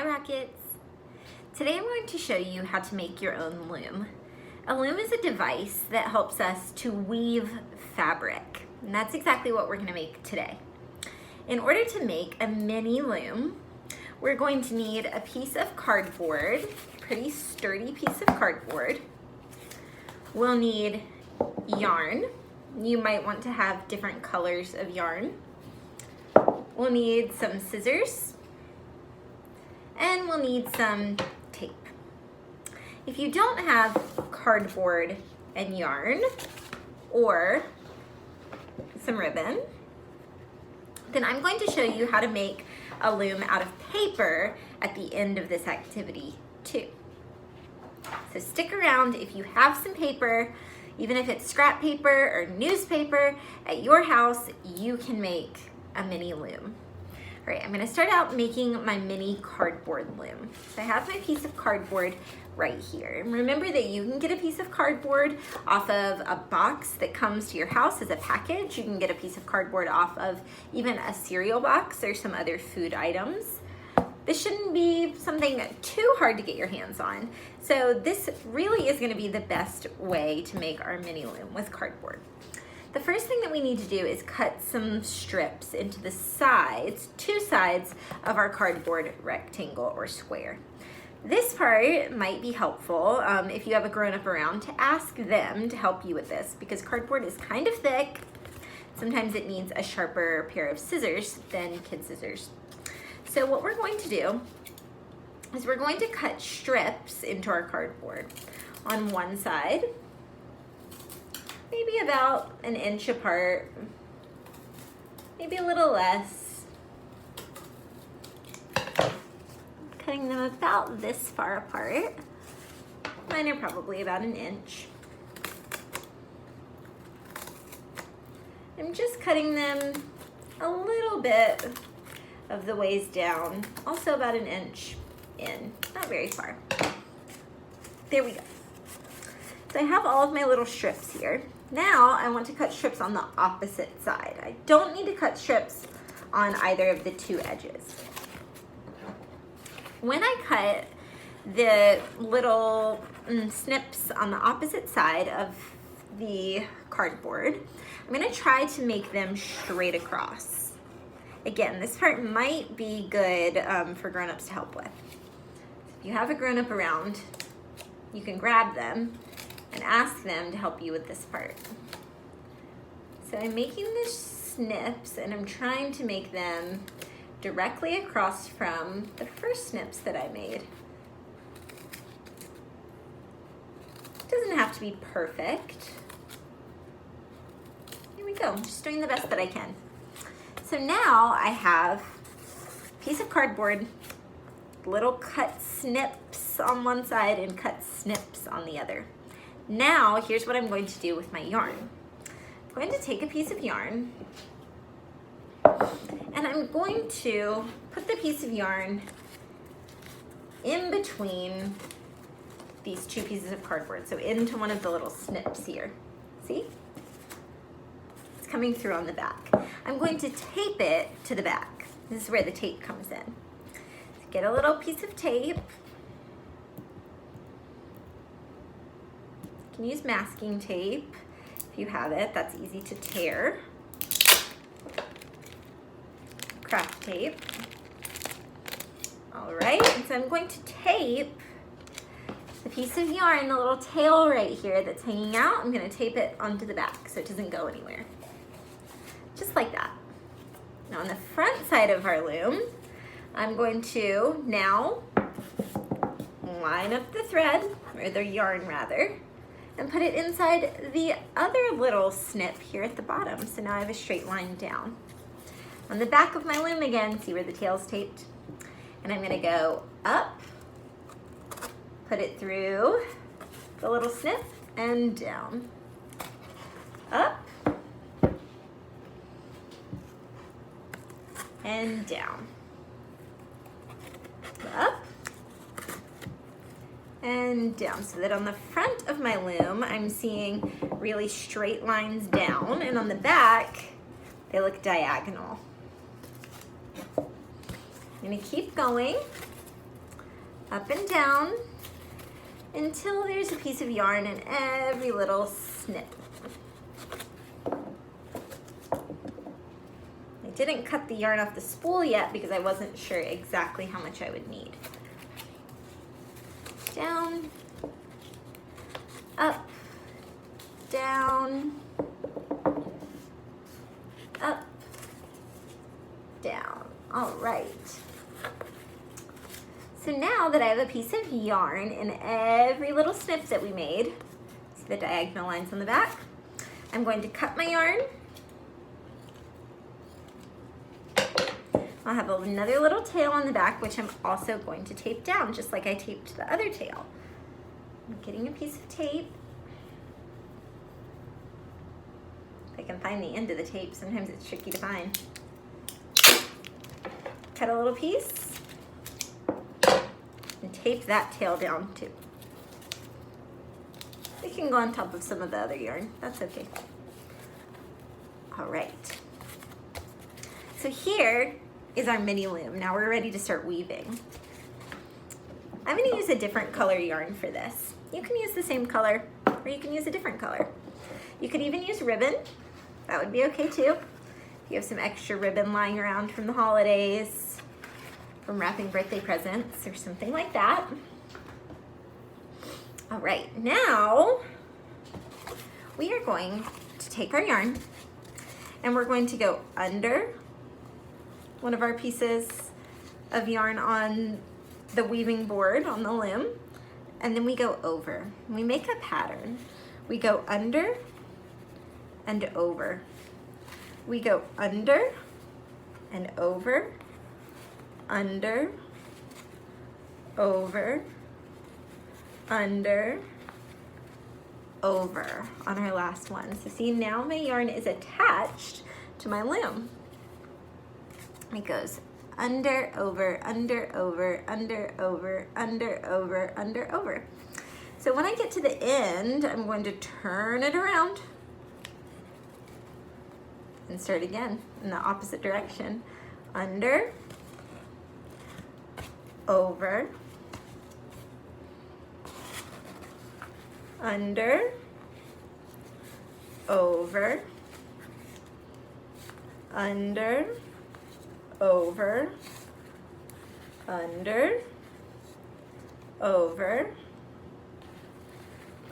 Rockets! Today I'm going to show you how to make your own loom. A loom is a device that helps us to weave fabric, and that's exactly what we're going to make today. In order to make a mini loom, we're going to need a piece of cardboard, pretty sturdy piece of cardboard. We'll need yarn. You might want to have different colors of yarn. We'll need some scissors, and we'll need some tape. If you don't have cardboard and yarn or some ribbon, then I'm going to show you how to make a loom out of paper at the end of this activity too. So stick around. If you have some paper, even if it's scrap paper or newspaper at your house, you can make a mini loom. All right, I'm gonna start out making my mini cardboard loom. So I have my piece of cardboard right here. And remember that you can get a piece of cardboard off of a box that comes to your house as a package. You can get a piece of cardboard off of even a cereal box or some other food items. This shouldn't be something too hard to get your hands on. So this really is gonna be the best way to make our mini loom with cardboard. The first thing that we need to do is cut some strips into the sides, two sides of our cardboard rectangle or square. This part might be helpful if you have a grown-up around to ask them to help you with this, because cardboard is kind of thick. Sometimes it needs a sharper pair of scissors than kid scissors. So what we're going to do is we're going to cut strips into our cardboard on one side, maybe about an inch apart, maybe a little less. Cutting them about this far apart. Mine are probably about an inch. I'm just cutting them a little bit of the ways down, also about an inch in, not very far. There we go. So I have all of my little strips here. Now I want to cut strips on the opposite side. I don't need to cut strips on either of the two edges. When I cut the little snips on the opposite side of the cardboard, I'm gonna try to make them straight across. Again, this part might be good for grown-ups to help with. If you have a grown-up around, you can grab them and ask them to help you with this part. So I'm making the snips and I'm trying to make them directly across from the first snips that I made. It doesn't have to be perfect. Here we go, I'm just doing the best that I can. So now I have a piece of cardboard, little cut snips on one side and cut snips on the other. Now, here's what I'm going to do with my yarn. I'm going to take a piece of yarn and I'm going to put the piece of yarn in between these two pieces of cardboard, so into one of the little snips here. See? It's coming through on the back. I'm going to tape it to the back. This is where the tape comes in. So get a little piece of tape. You can use masking tape if you have it. That's easy to tear. Craft tape. All right, and so I'm going to tape the piece of yarn, the little tail right here that's hanging out. I'm gonna tape it onto the back so it doesn't go anywhere. Just like that. Now on the front side of our loom, I'm going to now line up the thread, or the yarn rather, and put it inside the other little snip here at the bottom. So now I have a straight line down. On the back of my loom again, see where the tail's taped? And I'm gonna go up, put it through the little snip and down. Up and down. Up and down, so that on the front of my loom, I'm seeing really straight lines down, and on the back, they look diagonal. I'm gonna keep going up and down, until there's a piece of yarn in every little snip. I didn't cut the yarn off the spool yet because I wasn't sure exactly how much I would need. Down, up, down, up, down. All right. So now that I have a piece of yarn in every little snip that we made, see the diagonal lines on the back, I'm going to cut my yarn. I'll have another little tail on the back, which I'm also going to tape down, just like I taped the other tail. I'm getting a piece of tape. If I can find the end of the tape, sometimes it's tricky to find. Cut a little piece and tape that tail down too. It can go on top of some of the other yarn, that's okay. All right, so here is our mini loom. Now we're ready to start weaving. I'm gonna use a different color yarn for this. You can use the same color, or you can use a different color. You could even use ribbon, that would be okay too. If you have some extra ribbon lying around from the holidays, from wrapping birthday presents or something like that. All right, now we are going to take our yarn and we're going to go under one of our pieces of yarn on the weaving board on the loom, and then we go over. We make a pattern. We go under and over. We go under and over, under, over, under, over on our last one. So see, now my yarn is attached to my loom. It goes under, over, under, over, under, over, under, over, under, over. So when I get to the end, I'm going to turn it around and start again in the opposite direction. Under, over, under, over, under, over, under, over,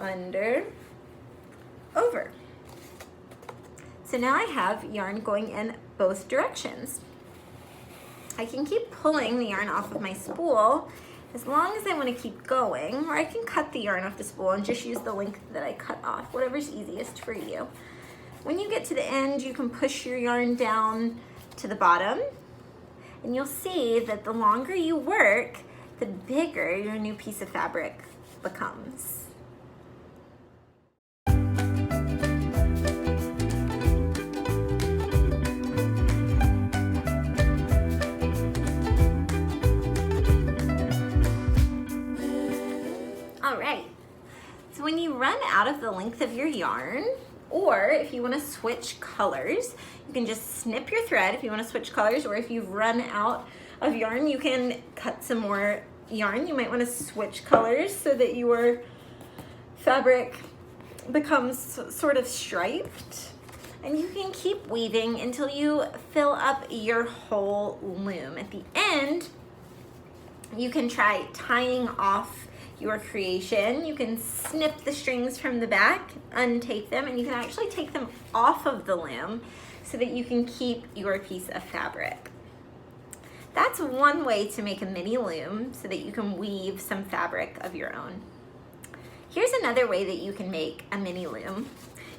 under, over. So now I have yarn going in both directions. I can keep pulling the yarn off of my spool as long as I want to keep going, or I can cut the yarn off the spool and just use the length that I cut off, whatever's easiest for you. When you get to the end, you can push your yarn down to the bottom, and you'll see that the longer you work, the bigger your new piece of fabric becomes. All right, so when you run out of the length of your yarn, or if you want to switch colors, you can just snip your thread if you want to switch colors, or if you've run out of yarn, you can cut some more yarn. You might want to switch colors so that your fabric becomes sort of striped. And you can keep weaving until you fill up your whole loom. At the end, you can try tying off your creation. You can snip the strings from the back, untape them, and you can actually take them off of the loom so that you can keep your piece of fabric. That's one way to make a mini loom so that you can weave some fabric of your own. Here's another way that you can make a mini loom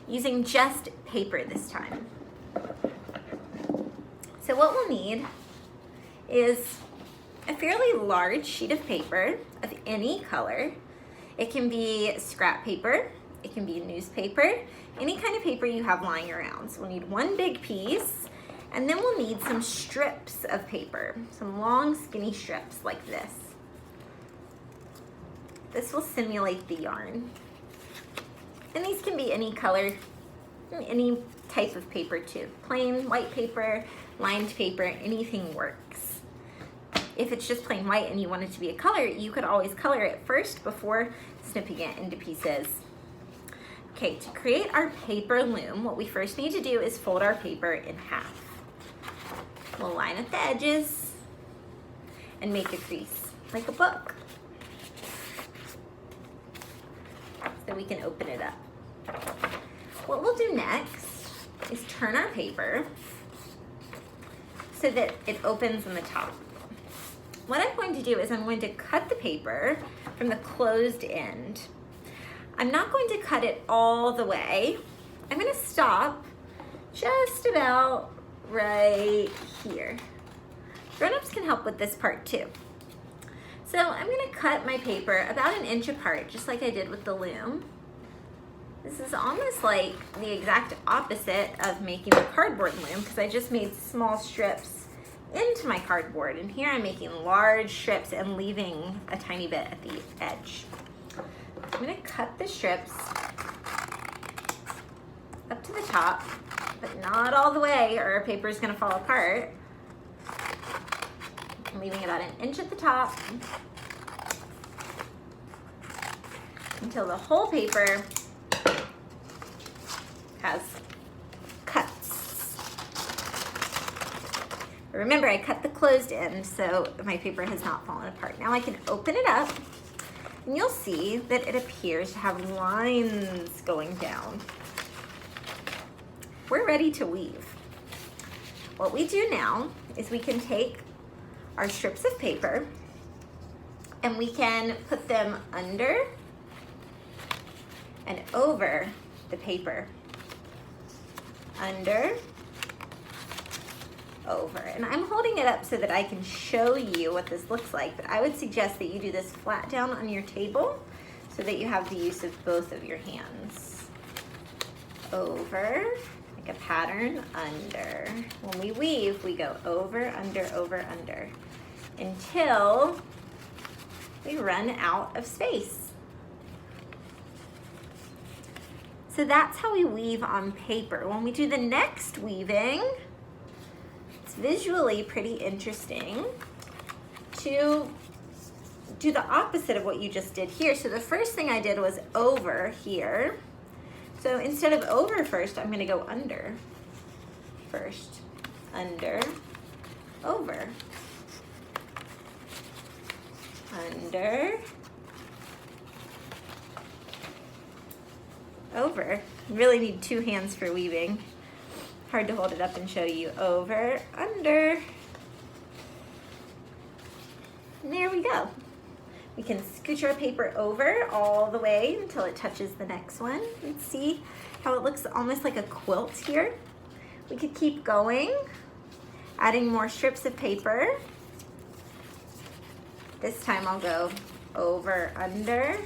using just paper this time. So what we'll need is a fairly large sheet of paper of any color. It can be scrap paper, it can be newspaper, any kind of paper you have lying around. So we'll need one big piece, and then we'll need some strips of paper, some long skinny strips like this. This will simulate the yarn. And these can be any color, any type of paper too. Plain white paper, lined paper, anything works. if it's just plain white and you want it to be a color, you could always color it first before snipping it into pieces. Okay, to create our paper loom, what we first need to do is fold our paper in half. We'll line up the edges and make a crease, like a book. So we can open it up. What we'll do next is turn our paper so that it opens on the top. What I'm going to do is I'm going to cut the paper from the closed end. I'm not going to cut it all the way. I'm going to stop just about right here. Grown-ups can help with this part too. So I'm going to cut my paper about 1 inch apart, just like I did with the loom. This is almost like the exact opposite of making the cardboard loom, because I just made small strips into my cardboard, and here I'm making large strips and leaving a tiny bit at the edge. I'm going to cut the strips up to the top, but not all the way or our paper is going to fall apart. I'm leaving about 1 inch at the top until the whole paper has cuts. Remember, I cut the closed end, so my paper has not fallen apart. Now I can open it up, and you'll see that it appears to have lines going down. We're ready to weave. What we do now is we can take our strips of paper and we can put them under and over the paper. Under, over. And I'm holding it up so that I can show you what this looks like, but I would suggest that you do this flat down on your table so that you have the use of both of your hands. Over, like a pattern, under. When we weave, we go over, under, until we run out of space. So that's how we weave on paper. When we do the next weaving, it's visually pretty interesting to do the opposite of what you just did here. So the first thing I did was over here. So instead of over first, I'm gonna go under first. Under, over. Under, over. You really need 2 hands for weaving. Hard to hold it up and show you. Over, under. And there we go. We can scooch our paper over all the way until it touches the next one. And see how it looks almost like a quilt here? We could keep going, adding more strips of paper. This time I'll go over, under.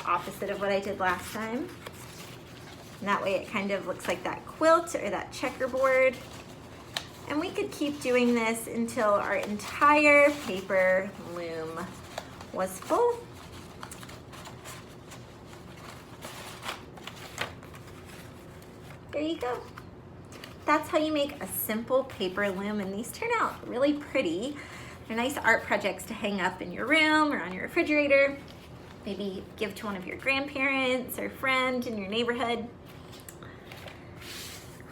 Opposite of what I did last time. And that way it kind of looks like that quilt or that checkerboard. And we could keep doing this until our entire paper loom was full. There you go. That's how you make a simple paper loom, and these turn out really pretty. They're nice art projects to hang up in your room or on your refrigerator. Maybe give to one of your grandparents or friend in your neighborhood.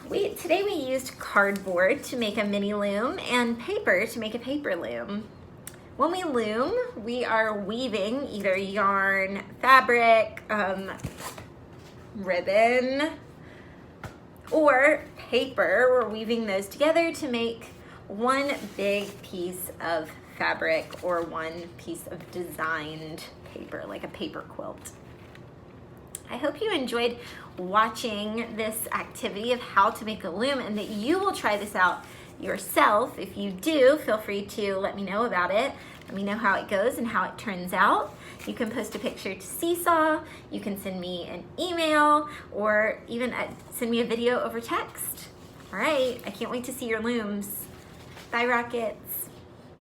Today we used cardboard to make a mini loom and paper to make a paper loom. When we loom, we are weaving either yarn, fabric, ribbon, or paper. We're weaving those together to make one big piece of fabric or one piece of designed paper, like a paper quilt. I hope you enjoyed watching this activity of how to make a loom and that you will try this out yourself. If you do, feel free to let me know about it. Let me know how it goes and how it turns out. You can post a picture to Seesaw, you can send me an email, or even send me a video over text. All right, I can't wait to see your looms. Bye, Rockets.